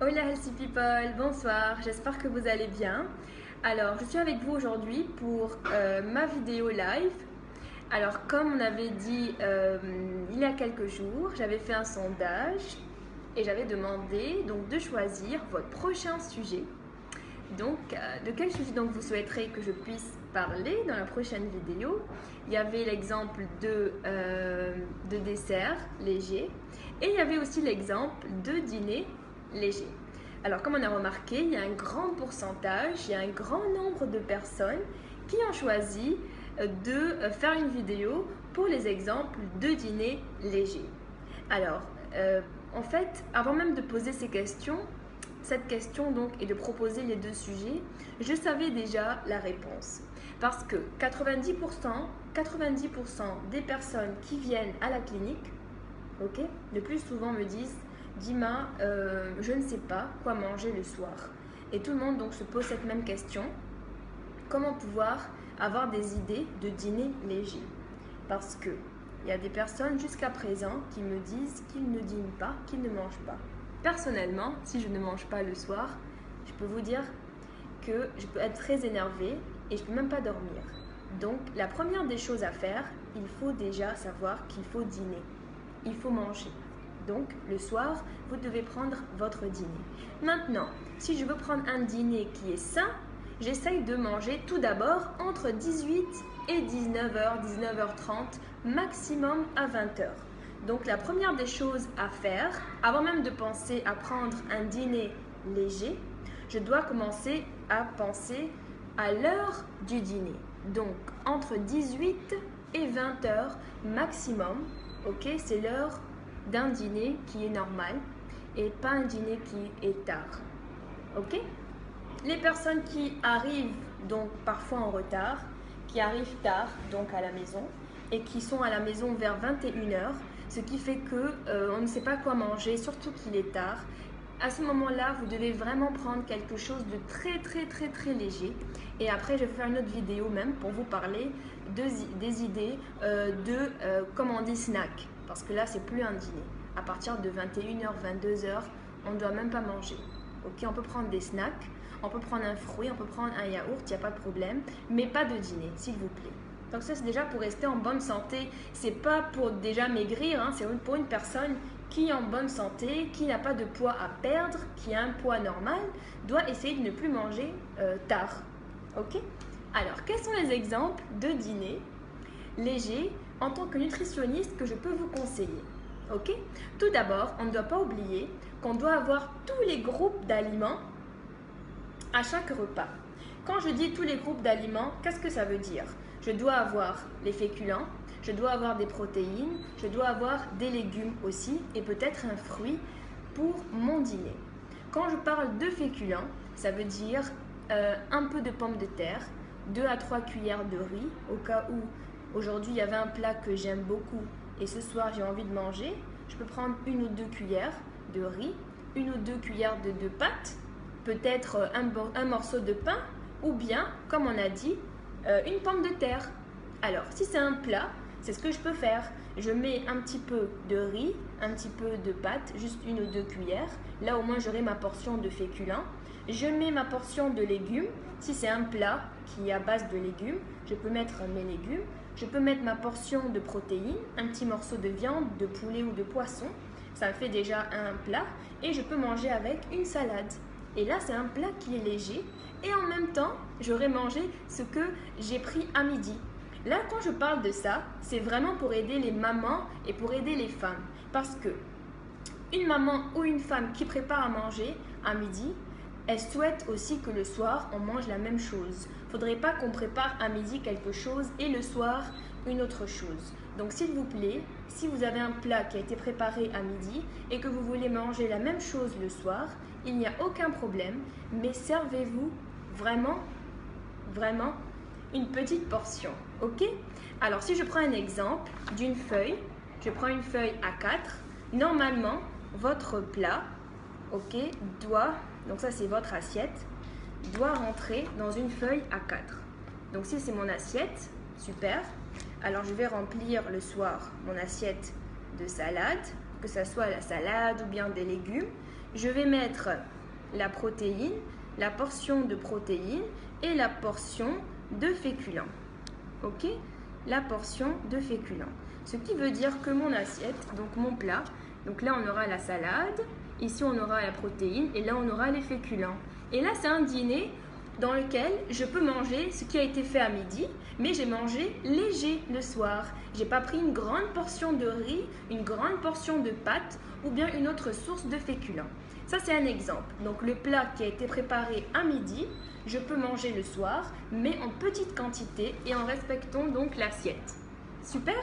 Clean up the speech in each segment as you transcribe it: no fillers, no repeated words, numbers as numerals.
Hola Healthy People, bonsoir, j'espère que vous allez bien. Alors, je suis avec vous aujourd'hui pour ma vidéo live. Alors, comme on avait dit il y a quelques jours, j'avais fait un sondage et j'avais demandé donc de choisir votre prochain sujet. Donc, de quel sujet donc vous souhaiterez que je puisse parler dans la prochaine vidéo? Il y avait l'exemple de dessert léger et il y avait aussi l'exemple de dîner léger. Alors, comme on a remarqué, il y a un grand pourcentage, il y a un grand nombre de personnes qui ont choisi de faire une vidéo pour les exemples de dîner léger. Alors, en fait, avant même de poser cette question donc et de proposer les deux sujets, je savais déjà la réponse. Parce que 90% des personnes qui viennent à la clinique, le plus souvent me disent Dima, je ne sais pas quoi manger le soir. Et tout le monde donc se pose cette même question. Comment pouvoir avoir des idées de dîner léger? Parce que il y a des personnes jusqu'à présent qui me disent qu'ils ne dînent pas, qu'ils ne mangent pas. Personnellement, si je ne mange pas le soir, je peux vous dire que je peux être très énervée et je ne peux même pas dormir. Donc, la première des choses à faire, il faut déjà savoir qu'il faut dîner. Il faut manger. Donc, le soir, vous devez prendre votre dîner. Maintenant, si je veux prendre un dîner qui est sain, j'essaye de manger tout d'abord entre 18 et 19h, 19h30, maximum à 20h. Donc, la première des choses à faire, avant même de penser à prendre un dîner léger, je dois commencer à penser à l'heure du dîner. Donc, entre 18 et 20h maximum, c'est l'heure d'un dîner qui est normal et pas un dîner qui est tard. Les personnes qui arrivent donc parfois en retard, qui arrivent tard donc à la maison et qui sont à la maison vers 21h, ce qui fait que on ne sait pas quoi manger, surtout qu'il est tard. À ce moment-là, vous devez vraiment prendre quelque chose de très léger. Et après, je vais faire une autre vidéo même pour vous parler des idées comme on dit, snack. Parce que là, c'est plus un dîner. À partir de 21h, 22h, on ne doit même pas manger. On peut prendre des snacks, on peut prendre un fruit, on peut prendre un yaourt, il n'y a pas de problème. Mais pas de dîner, s'il vous plaît. Donc ça, c'est déjà pour rester en bonne santé. C'est pas pour déjà maigrir, c'est pour une personne qui est en bonne santé, qui n'a pas de poids à perdre, qui a un poids normal, doit essayer de ne plus manger tard. Alors, quels sont les exemples de dîner léger en tant que nutritionniste que je peux vous conseiller? Tout d'abord, on ne doit pas oublier qu'on doit avoir tous les groupes d'aliments à chaque repas. Quand je dis tous les groupes d'aliments, qu'est-ce que ça veut dire? Je dois avoir les féculents, je dois avoir des protéines, je dois avoir des légumes aussi et peut-être un fruit pour mon dîner. Quand je parle de féculents, ça veut dire un peu de pommes de terre, 2 à 3 cuillères de riz, au cas où aujourd'hui il y avait un plat que j'aime beaucoup et ce soir j'ai envie de manger, je peux prendre 1 ou 2 cuillères de riz, 1 ou 2 cuillères de pâtes, peut-être un morceau de pain ou bien, comme on a dit, une pomme de terre. Alors, si c'est un plat, c'est ce que je peux faire. Je mets un petit peu de riz, un petit peu de pâtes, juste 1 ou 2 cuillères. Là, au moins, j'aurai ma portion de féculents. Je mets ma portion de légumes. Si c'est un plat qui est à base de légumes, je peux mettre mes légumes. Je peux mettre ma portion de protéines, un petit morceau de viande, de poulet ou de poisson. Ça me fait déjà un plat. Et je peux manger avec une salade. Et là, c'est un plat qui est léger. Et en même temps, j'aurai mangé ce que j'ai pris à midi. Là, quand je parle de ça, c'est vraiment pour aider les mamans et pour aider les femmes. Parce que une maman ou une femme qui prépare à manger à midi, elle souhaite aussi que le soir, on mange la même chose. Il ne faudrait pas qu'on prépare à midi quelque chose et le soir, une autre chose. Donc, s'il vous plaît, si vous avez un plat qui a été préparé à midi et que vous voulez manger la même chose le soir, il n'y a aucun problème, mais servez-vous vraiment une petite portion. Alors, si je prends un exemple d'une feuille, je prends une feuille A4. Normalement, votre plat, doit, donc ça c'est votre assiette, doit rentrer dans une feuille A4. Donc, si c'est mon assiette, super. Alors, je vais remplir le soir mon assiette de salade. que ce soit la salade ou bien des légumes, je vais mettre la protéine, la portion de protéines et la portion de féculents. Ok? La portion de féculents. Ce qui veut dire que mon assiette, donc mon plat, donc là on aura la salade, ici on aura la protéine et là on aura les féculents. Et là c'est un dîner dans lequel je peux manger ce qui a été fait à midi, mais j'ai mangé léger le soir. J'ai pas pris une grande portion de riz, une grande portion de pâtes ou bien une autre source de féculents. Ça c'est un exemple. Donc le plat qui a été préparé à midi, je peux manger le soir, mais en petite quantité et en respectant donc l'assiette. Super.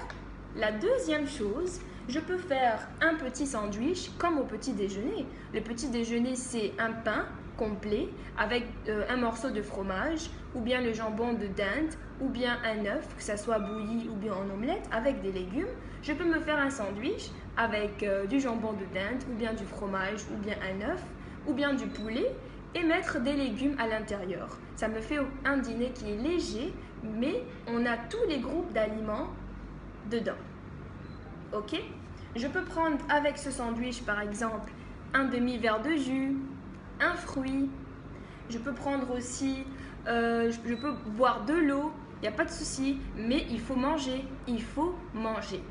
La deuxième chose, je peux faire un petit sandwich comme au petit déjeuner. Le petit déjeuner, c'est un pain complet avec un morceau de fromage ou bien le jambon de dinde ou bien un œuf, que ça soit bouilli ou bien en omelette avec des légumes. Je peux me faire un sandwich avec du jambon de dinde ou bien du fromage ou bien un œuf ou bien du poulet et mettre des légumes à l'intérieur. Ça me fait un dîner qui est léger, mais on a tous les groupes d'aliments dedans. Ok? Je peux prendre avec ce sandwich par exemple un demi-verre de jus, un fruit. Je peux prendre aussi, je peux boire de l'eau, il n'y a pas de souci, mais il faut manger, il faut manger.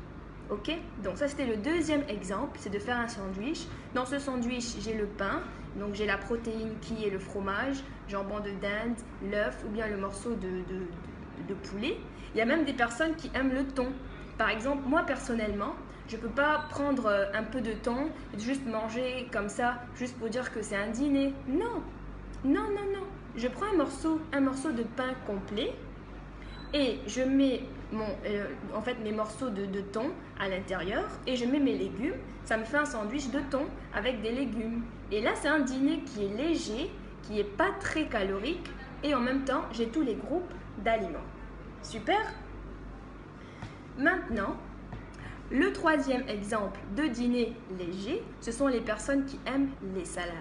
Ok? Donc ça c'était le deuxième exemple, c'est de faire un sandwich. Dans ce sandwich, j'ai le pain, donc j'ai la protéine qui est le fromage, jambon de dinde, l'œuf ou bien le morceau de poulet. Il y a même des personnes qui aiment le thon. Par exemple, moi personnellement, je ne peux pas prendre un peu de thon et juste manger comme ça, juste pour dire que c'est un dîner. Non, non, non, non. Je prends un morceau de pain complet et je mets mes morceaux de thon à l'intérieur et je mets mes légumes. Ça me fait un sandwich de thon avec des légumes. Et là, c'est un dîner qui est léger, qui n'est pas très calorique et en même temps, j'ai tous les groupes d'aliments. Super! Maintenant, le troisième exemple de dîner léger, ce sont les personnes qui aiment les salades.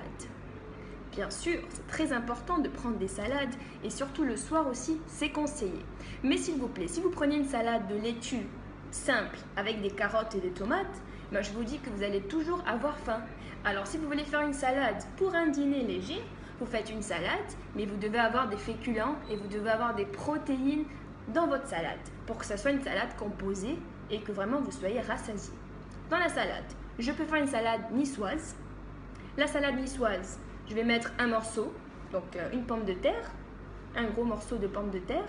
Bien sûr, c'est très important de prendre des salades et surtout le soir aussi, c'est conseillé. Mais s'il vous plaît, si vous prenez une salade de laitue simple avec des carottes et des tomates, je vous dis que vous allez toujours avoir faim. Alors si vous voulez faire une salade pour un dîner léger, vous faites une salade, mais vous devez avoir des féculents et vous devez avoir des protéines dans votre salade pour que ça soit une salade composée et que vraiment vous soyez rassasié. Dans la salade, je peux faire une salade niçoise. La salade niçoise, je vais mettre un morceau, donc une pomme de terre, un gros morceau de pomme de terre.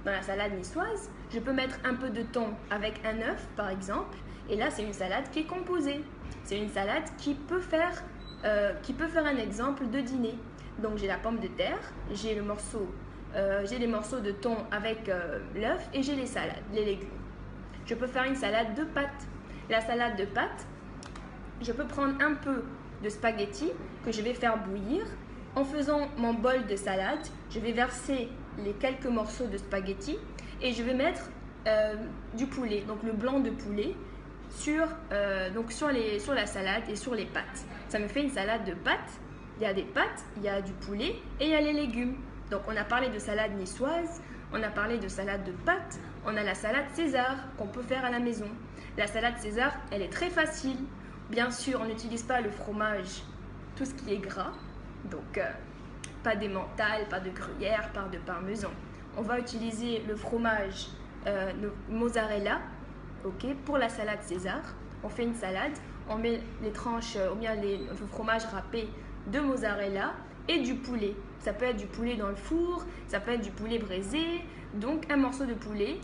Dans la salade niçoise, je peux mettre un peu de thon avec un œuf par exemple. Et là, c'est une salade qui est composée. C'est une salade qui peut faire un exemple de dîner. Donc j'ai la pomme de terre, j'ai les morceaux de thon avec l'œuf et j'ai les légumes. Je peux faire une salade de pâtes. La salade de pâtes, je peux prendre un peu de spaghettis que je vais faire bouillir. En faisant mon bol de salade, je vais verser les quelques morceaux de spaghettis et je vais mettre du poulet, donc le blanc de poulet, sur la salade et sur les pâtes. Ça me fait une salade de pâtes. Il y a des pâtes, il y a du poulet et il y a les légumes. Donc on a parlé de salade niçoise, on a parlé de salade de pâtes, on a la salade César qu'on peut faire à la maison. La salade César, elle est très facile. Bien sûr, on n'utilise pas le fromage, tout ce qui est gras. Donc pas d'emmental, pas de gruyère, pas de parmesan. On va utiliser le fromage le mozzarella, ok, pour la salade César. On fait une salade, on met les tranches ou bien le fromage râpé de mozzarella et du poulet. Ça peut être du poulet dans le four, ça peut être du poulet braisé. Donc un morceau de poulet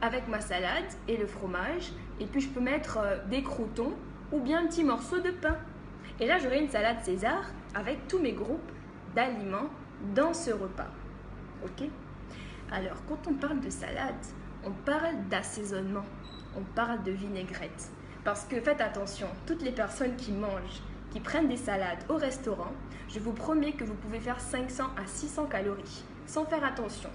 avec ma salade et le fromage. Et puis je peux mettre des croûtons ou bien un petit morceau de pain. Et là j'aurai une salade César avec tous mes groupes d'aliments dans ce repas. Ok? Alors quand on parle de salade, on parle d'assaisonnement, on parle de vinaigrette. Parce que faites attention, toutes les personnes qui mangent, qui prennent des salades au restaurant, je vous promets que vous pouvez faire 500 à 600 calories sans faire attention.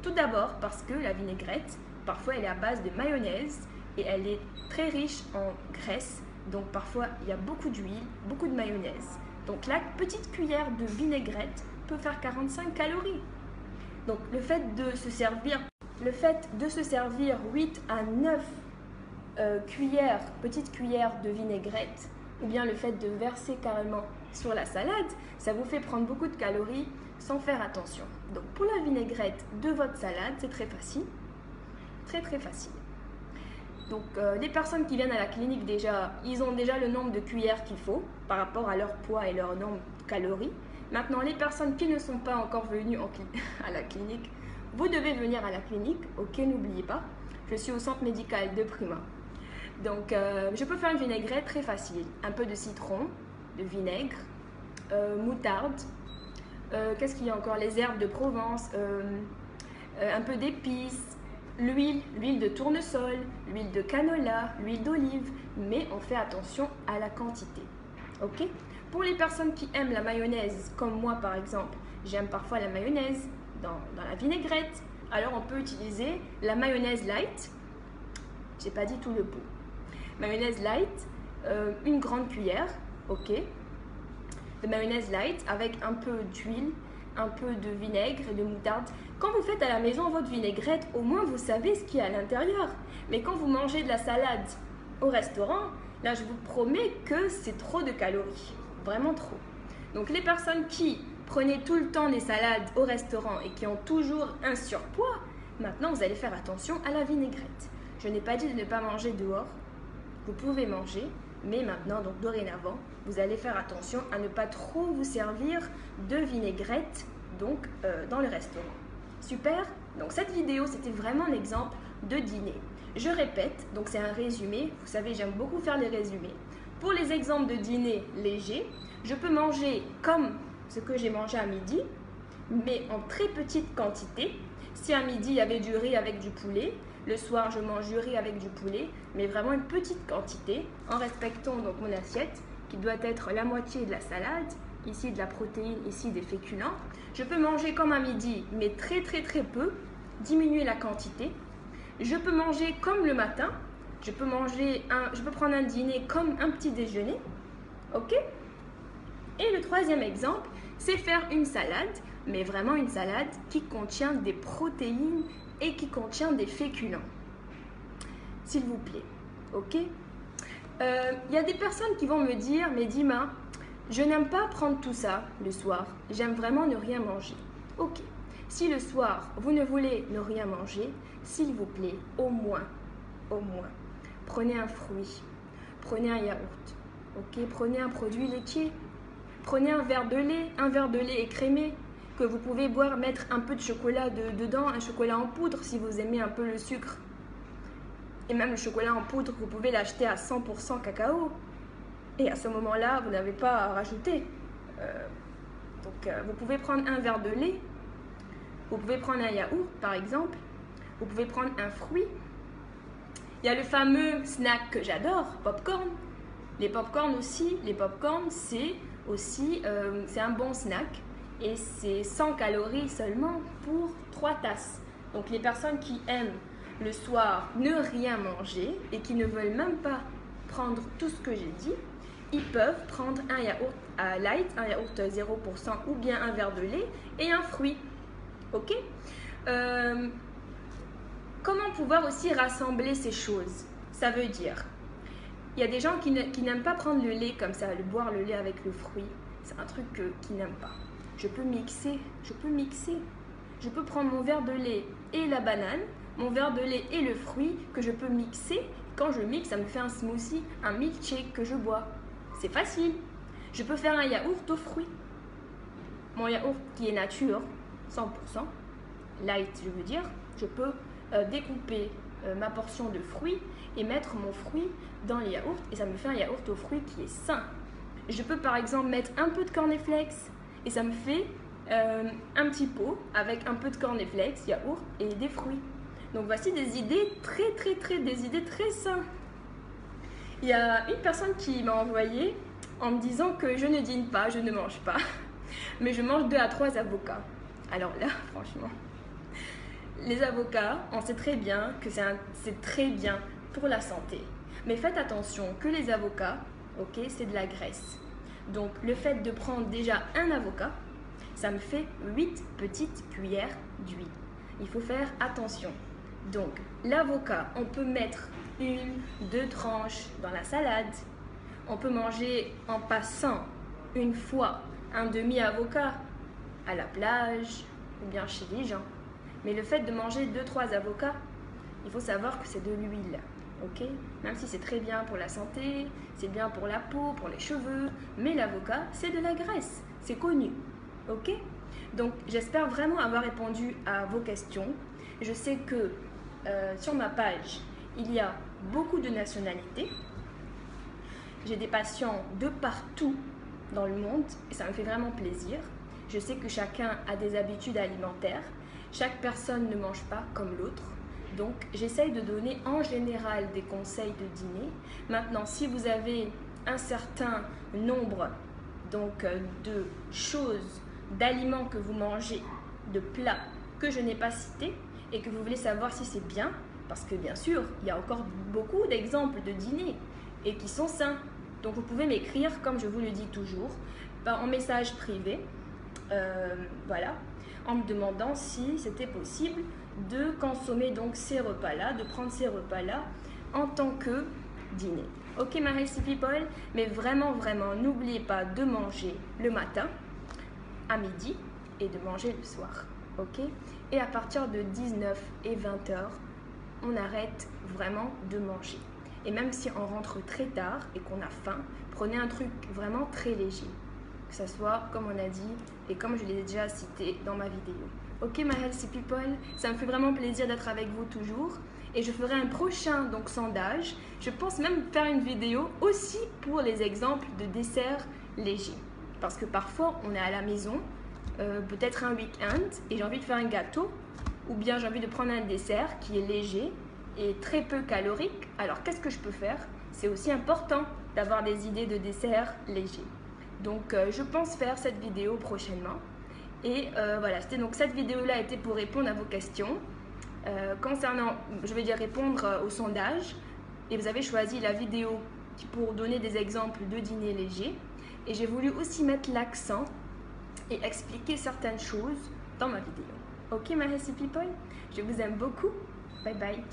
Tout d'abord parce que la vinaigrette, parfois elle est à base de mayonnaise et elle est très riche en graisse. Donc parfois il y a beaucoup d'huile, beaucoup de mayonnaise. Donc la petite cuillère de vinaigrette peut faire 45 calories. Donc le fait de se servir 8 à 9 petite cuillère de vinaigrette, ou bien le fait de verser carrément sur la salade, ça vous fait prendre beaucoup de calories sans faire attention. Donc pour la vinaigrette de votre salade, c'est très facile. Très très facile. Donc les personnes qui viennent à la clinique déjà, ils ont déjà le nombre de cuillères qu'il faut par rapport à leur poids et leur nombre de calories. Maintenant, les personnes qui ne sont pas encore venues à la clinique, vous devez venir à la clinique, ok, n'oubliez pas. Je suis au centre médical de Prima. Donc je peux faire une vinaigrette très facile. Un peu de citron, de vinaigre, moutarde, qu'est-ce qu'il y a encore? Les herbes de Provence, un peu d'épices, l'huile de tournesol, l'huile de canola, l'huile d'olive, mais on fait attention à la quantité. Ok? Pour les personnes qui aiment la mayonnaise, comme moi par exemple, j'aime parfois la mayonnaise dans la vinaigrette, alors on peut utiliser la mayonnaise light. J'ai pas dit tout le pot. Mayonnaise light, une grande cuillère, ok, de mayonnaise light avec un peu d'huile, un peu de vinaigre et de moutarde. Quand vous faites à la maison votre vinaigrette, au moins vous savez ce qu'il y a à l'intérieur. Mais quand vous mangez de la salade au restaurant, là je vous promets que c'est trop de calories, vraiment trop. Donc les personnes qui prenaient tout le temps des salades au restaurant et qui ont toujours un surpoids, maintenant vous allez faire attention à la vinaigrette. Je n'ai pas dit de ne pas manger dehors. Vous pouvez manger, mais maintenant, donc dorénavant, vous allez faire attention à ne pas trop vous servir de vinaigrette dans le restaurant. Super. Donc cette vidéo, c'était vraiment un exemple de dîner. Je répète, donc c'est un résumé. Vous savez, j'aime beaucoup faire les résumés. Pour les exemples de dîner légers, je peux manger comme ce que j'ai mangé à midi, mais en très petite quantité. Si à midi, il y avait du riz avec du poulet, le soir, je mange du riz avec du poulet, mais vraiment une petite quantité, en respectant donc mon assiette, qui doit être la moitié de la salade, ici de la protéine, ici des féculents. Je peux manger comme à midi, mais très très très peu, diminuer la quantité. Je peux manger comme le matin, je peux prendre un dîner comme un petit déjeuner, ok? Et le troisième exemple, c'est faire une salade, mais vraiment une salade qui contient des protéines et qui contient des féculents. S'il vous plaît, ok? Y a des personnes qui vont me dire, mais Dima, je n'aime pas prendre tout ça le soir, j'aime vraiment ne rien manger. Ok, si le soir, vous ne voulez ne rien manger, s'il vous plaît, au moins, prenez un fruit, prenez un yaourt, ok? Prenez un produit laitier, prenez un verre de lait écrémé, que vous pouvez boire, mettre un peu de chocolat dedans, un chocolat en poudre si vous aimez un peu le sucre. Et même le chocolat en poudre, vous pouvez l'acheter à 100% cacao. Et à ce moment-là, vous n'avez pas à rajouter. Vous pouvez prendre un verre de lait, vous pouvez prendre un yaourt par exemple, vous pouvez prendre un fruit. Il y a le fameux snack que j'adore, popcorn. Les popcorn aussi, c'est un bon snack. Et c'est 100 calories seulement pour 3 tasses. Donc les personnes qui aiment le soir ne rien manger et qui ne veulent même pas prendre tout ce que j'ai dit, ils peuvent prendre un yaourt light, un yaourt 0% ou bien un verre de lait et un fruit. Ok? Comment pouvoir aussi rassembler ces choses? Ça veut dire, il y a des gens qui n'aiment pas prendre le lait comme ça, boire le lait avec le fruit. C'est un truc qu'ils n'aiment pas. Je peux mixer. Je peux prendre mon verre de lait et la banane, mon verre de lait et le fruit que je peux mixer. Quand je mixe, ça me fait un smoothie, un milkshake que je bois. C'est facile. Je peux faire un yaourt aux fruits. Mon yaourt qui est nature, 100%, light je veux dire, je peux découper ma portion de fruits et mettre mon fruit dans le yaourt et ça me fait un yaourt aux fruits qui est sain. Je peux par exemple mettre un peu de cornflakes et ça me fait un petit pot avec un peu de cornflakes, yaourt et des fruits. Donc voici des idées des idées très saines. Il y a une personne qui m'a envoyé en me disant que je ne dîne pas, je ne mange pas, mais je mange 2 à 3 avocats. Alors là, franchement, les avocats, on sait très bien que c'est très bien pour la santé. Mais faites attention que les avocats, ok, c'est de la graisse. Donc le fait de prendre déjà un avocat, ça me fait 8 petites cuillères d'huile. Il faut faire attention. Donc, l'avocat, on peut mettre 1, 2 tranches dans la salade. On peut manger en passant une fois un demi-avocat à la plage ou bien chez les gens. Mais le fait de manger 2, 3 avocats, il faut savoir que c'est de l'huile. Ok, même si c'est très bien pour la santé, c'est bien pour la peau, pour les cheveux, mais l'avocat, c'est de la graisse, c'est connu. Ok, donc j'espère vraiment avoir répondu à vos questions. Je sais que sur ma page, il y a beaucoup de nationalités. J'ai des patients de partout dans le monde et ça me fait vraiment plaisir. Je sais que chacun a des habitudes alimentaires. Chaque personne ne mange pas comme l'autre. Donc, j'essaye de donner en général des conseils de dîner. Maintenant, si vous avez un certain nombre de choses, d'aliments que vous mangez, de plats que je n'ai pas cités et que vous voulez savoir si c'est bien, parce que bien sûr, il y a encore beaucoup d'exemples de dîners et qui sont sains. Donc, vous pouvez m'écrire, comme je vous le dis toujours, en message privé, voilà, en me demandant si c'était possible de consommer donc ces repas-là, de prendre ces repas-là en tant que dîner. Ok, my healthy people, mais vraiment, n'oubliez pas de manger le matin, à midi et de manger le soir. Ok, et à partir de 19 et 20 heures, on arrête vraiment de manger. Et même si on rentre très tard et qu'on a faim, prenez un truc vraiment très léger. Que ça soit, comme on a dit, et comme je l'ai déjà cité dans ma vidéo. Ok, my healthy people, ça me fait vraiment plaisir d'être avec vous toujours. Et je ferai un prochain sondage. Je pense même faire une vidéo aussi pour les exemples de desserts légers. Parce que parfois, on est à la maison, peut-être un week-end, et j'ai envie de faire un gâteau. Ou bien j'ai envie de prendre un dessert qui est léger et très peu calorique. Alors, qu'est-ce que je peux faire? C'est aussi important d'avoir des idées de desserts légers. Donc, je pense faire cette vidéo prochainement. Et voilà, donc cette vidéo-là était pour répondre à vos questions. Concernant, je vais dire répondre au sondage. Et vous avez choisi la vidéo pour donner des exemples de dîner léger. Et j'ai voulu aussi mettre l'accent et expliquer certaines choses dans ma vidéo. Ok, my healthy people, je vous aime beaucoup. Bye bye.